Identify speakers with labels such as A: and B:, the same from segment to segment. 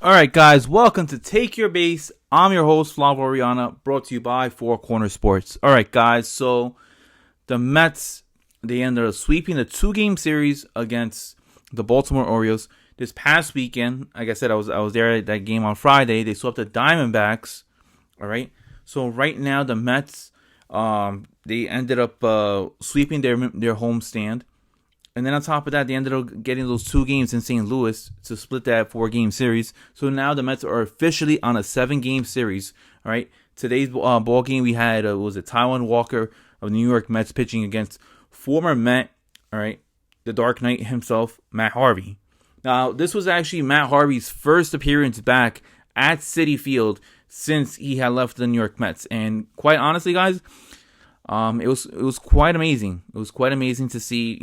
A: All right, guys, welcome to Take Your Base. I'm your host, Flav Oriana, brought to you by Four Corner Sports. All right, guys, so the Mets, they ended up sweeping the two-game series against the Baltimore Orioles. This past weekend, like I said, I was there at that game on Friday. They swept the Diamondbacks. All right, so right now the Mets, they ended up sweeping their homestand. And then on top of that, they ended up getting those two games in St. Louis to split that 4-game series. So now the Mets are officially on a 7-game series. All right. Today's ball game we had was Taijuan Walker of New York Mets pitching against former Met. All right, the Dark Knight himself, Matt Harvey. Now this was actually Matt Harvey's first appearance back at Citi Field since he had left the New York Mets. And quite honestly, guys, it was quite amazing. It was quite amazing to see.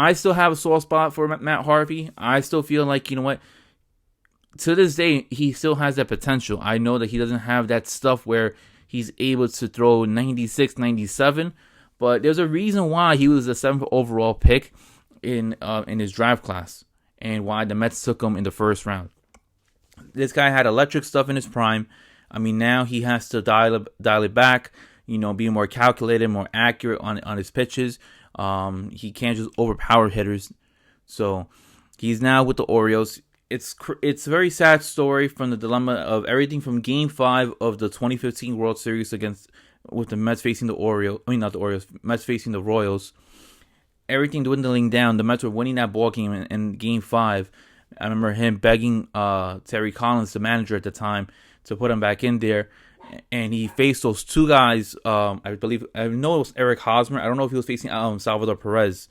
A: I still have a soft spot for Matt Harvey. I still feel like, to this day, he still has that potential. I know that he doesn't have that stuff where he's able to throw 96, 97, but there's a reason why he was the 7th overall pick in his draft class and why the Mets took him in the first round. This guy had electric stuff in his prime. I mean, now he has to dial it back, be more calculated, more accurate on his pitches. He can't just overpower hitters. So he's now with the Orioles. It's a very sad story from the dilemma of everything from Game 5 of the 2015 World Series with the Mets facing the Orioles. I mean, not the Orioles. Mets facing the Royals. Everything dwindling down. The Mets were winning that ball game in Game 5. I remember him begging Terry Collins, the manager at the time, to put him back in there. And he faced those two guys. I know it was Eric Hosmer. I don't know if he was facing Salvador Perez.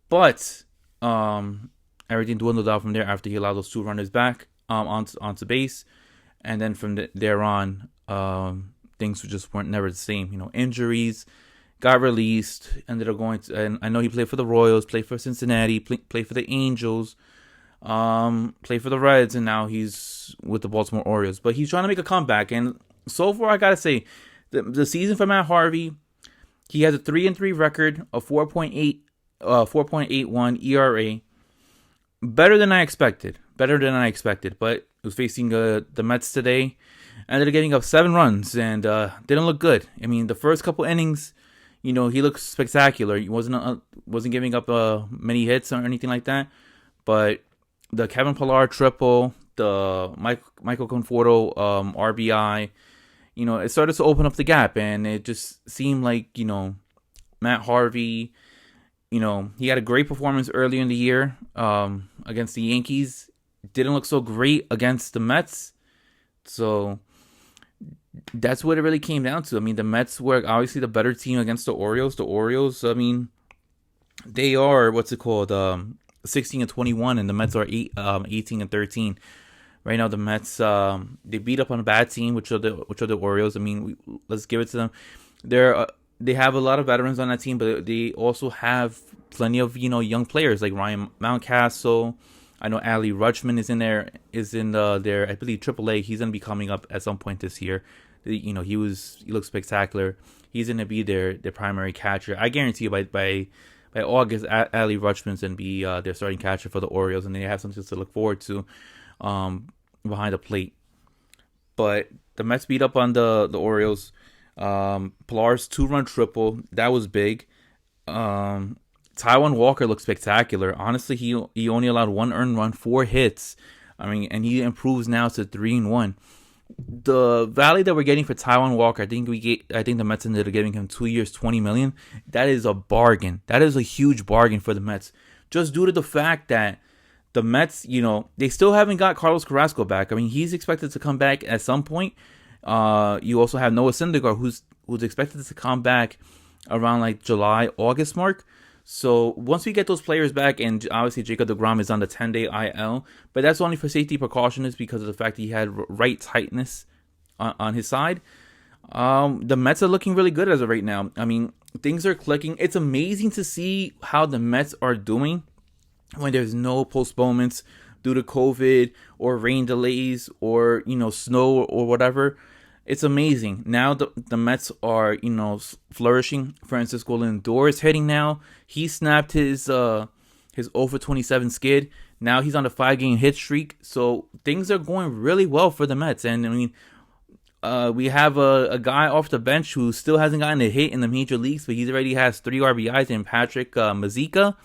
A: But everything dwindled out from there after he allowed those two runners back onto base. And then from there on, things just weren't never the same. Injuries, got released, ended up going to, and I know he played for the Royals, played for Cincinnati, played for the Angels, played for the Reds, and now he's with the Baltimore Orioles. But he's trying to make a comeback, and so far, I gotta say, the season for Matt Harvey, he has a 3-3 record, a 4.81 ERA, better than I expected. But it was facing the Mets today, ended up getting up 7 runs and didn't look good. I mean, the first couple innings, he looked spectacular. He wasn't giving up many hits or anything like that, but the Kevin Pillar triple, the Michael Conforto RBI. It started to open up the gap, and it just seemed like, Matt Harvey, he had a great performance earlier in the year against the Yankees. Didn't look so great against the Mets. So that's what it really came down to. I mean, the Mets were obviously the better team against the Orioles. The Orioles, I mean, they are, 16-21, and the Mets are 18-13. Right now, the Mets they beat up on a bad team, which are the Orioles. I mean, let's give it to them. They have a lot of veterans on that team, but they also have plenty of young players like Ryan Mountcastle. I know Ali Rutschman is in there. Their I believe AAA. He's gonna be coming up at some point this year. He looks spectacular. He's gonna be their primary catcher. I guarantee you by August, Ali Rutschman's gonna be their starting catcher for the Orioles, and they have something to look forward to behind the plate. But the Mets beat up on the Orioles. Pillar's 2-run triple, that was big. Taijuan Walker looked spectacular. Honestly, he only allowed 1 earned run, 4 hits. I mean, and he improves now to 3-1. The value that we're getting for Taijuan Walker, I think the Mets ended up giving him 2 years, $20 million. That is a bargain. That is a huge bargain for the Mets, just due to the fact that the Mets, they still haven't got Carlos Carrasco back. I mean, he's expected to come back at some point. You also have Noah Syndergaard, who's expected to come back around like July, August mark. So once we get those players back, and obviously Jacob deGrom is on the 10-day IL, but that's only for safety precautions because of the fact that he had right tightness on his side. The Mets are looking really good as of right now. I mean, things are clicking. It's amazing to see how the Mets are doing when there's no postponements due to COVID or rain delays or, snow or whatever. It's amazing. Now the Mets are, flourishing. Francisco Lindor is hitting now. He snapped his 0 for 27 skid. Now he's on a 5-game hit streak. So things are going really well for the Mets. And I mean, we have a guy off the bench who still hasn't gotten a hit in the major leagues, but he already has 3 RBIs in Patrick Mazeika,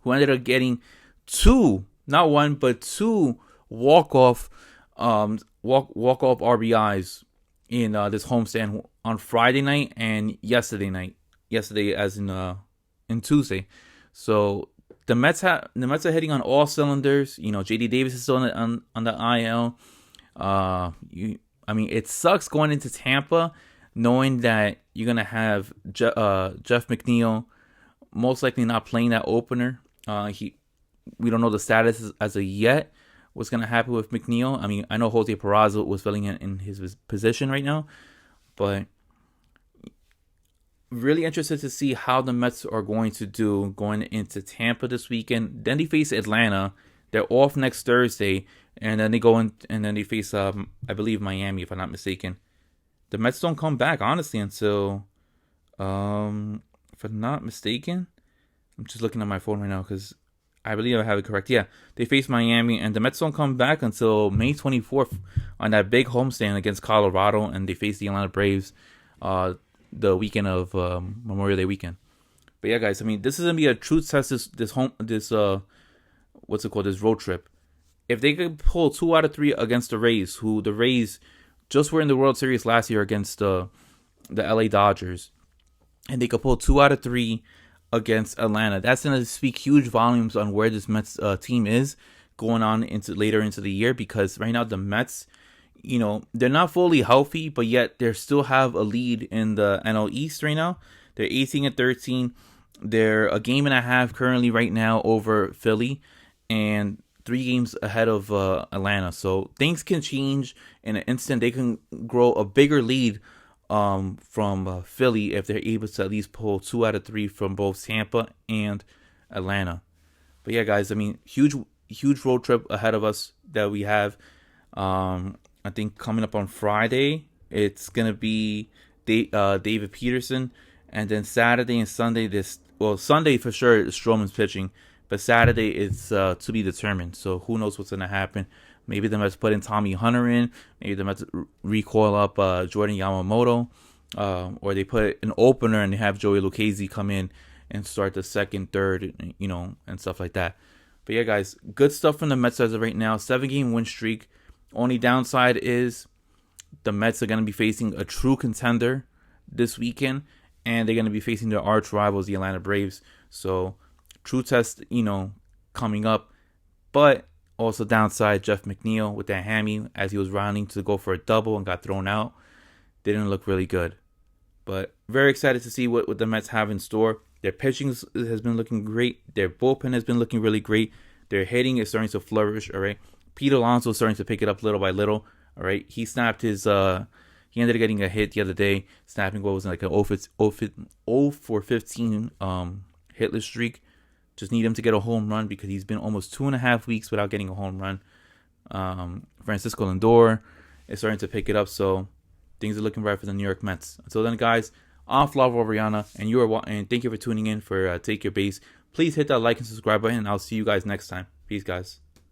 A: who ended up getting 2, not 1, but 2 walk-off RBIs in this homestand on Friday night and yesterday night. Yesterday, as in Tuesday. So the Mets are hitting on all cylinders. You know, JD Davis is still on the IL. I mean, it sucks going into Tampa, knowing that you're gonna have Jeff McNeil most likely not playing that opener. We don't know the status as of yet. What's gonna happen with McNeil? I mean, I know Jose Peraza was filling in his position right now, but really interested to see how the Mets are going to do going into Tampa this weekend. Then they face Atlanta. They're off next Thursday, and then they go in and then they face I believe Miami, if I'm not mistaken. The Mets don't come back honestly until if I'm not mistaken. I'm just looking at my phone right now because I believe I have it correct. Yeah, they face Miami, and the Mets don't come back until May 24th on that big homestand against Colorado, and they face the Atlanta Braves the weekend of Memorial Day weekend. But yeah, guys, I mean, this is gonna be a true test. This road trip. If they could pull 2 out of 3 against the Rays, who the Rays just were in the World Series last year against the LA Dodgers, and they could pull 2 out of 3 against Atlanta, that's going to speak huge volumes on where this Mets team is going on later into the year, because right now the Mets, you know, they're not fully healthy, but yet they still have a lead in the NL East right now. They're 18-13. They're a game and a half currently right now over Philly, and 3 games ahead of Atlanta. So things can change in an instant. They can grow a bigger lead from Philly if they're able to at least pull 2 out of 3 from both Tampa and Atlanta. But yeah, guys, I mean, huge road trip ahead of us that we have. I think coming up on Friday, it's gonna be David Peterson, and then Saturday and Sunday. Sunday for sure, Stroman's pitching. But Saturday, it's to be determined. So who knows what's going to happen. Maybe the Mets put in Tommy Hunter in. Maybe the Mets recoil up Jordan Yamamoto. Or they put an opener and they have Joey Lucchesi come in and start the second, third, you know, and stuff like that. But yeah, guys, good stuff from the Mets as of right now. 7-game win streak. Only downside is the Mets are going to be facing a true contender this weekend. And they're going to be facing their arch rivals, the Atlanta Braves. So true test, you know, coming up. But also downside, Jeff McNeil with that hammy as he was rounding to go for a double and got thrown out. Didn't look really good. But very excited to see what the Mets have in store. Their pitching has been looking great. Their bullpen has been looking really great. Their hitting is starting to flourish, all right? Pete Alonso is starting to pick it up little by little, all right? He snapped his... He ended up getting a hit the other day, snapping what was like an 0 for 15 hitless streak. Just need him to get a home run because he's been almost 2.5 weeks without getting a home run. Francisco Lindor is starting to pick it up, so things are looking right for the New York Mets. Until then, guys, I'm Flavio Oriana, and thank you for tuning in for Take Your Base. Please hit that like and subscribe button, and I'll see you guys next time. Peace, guys.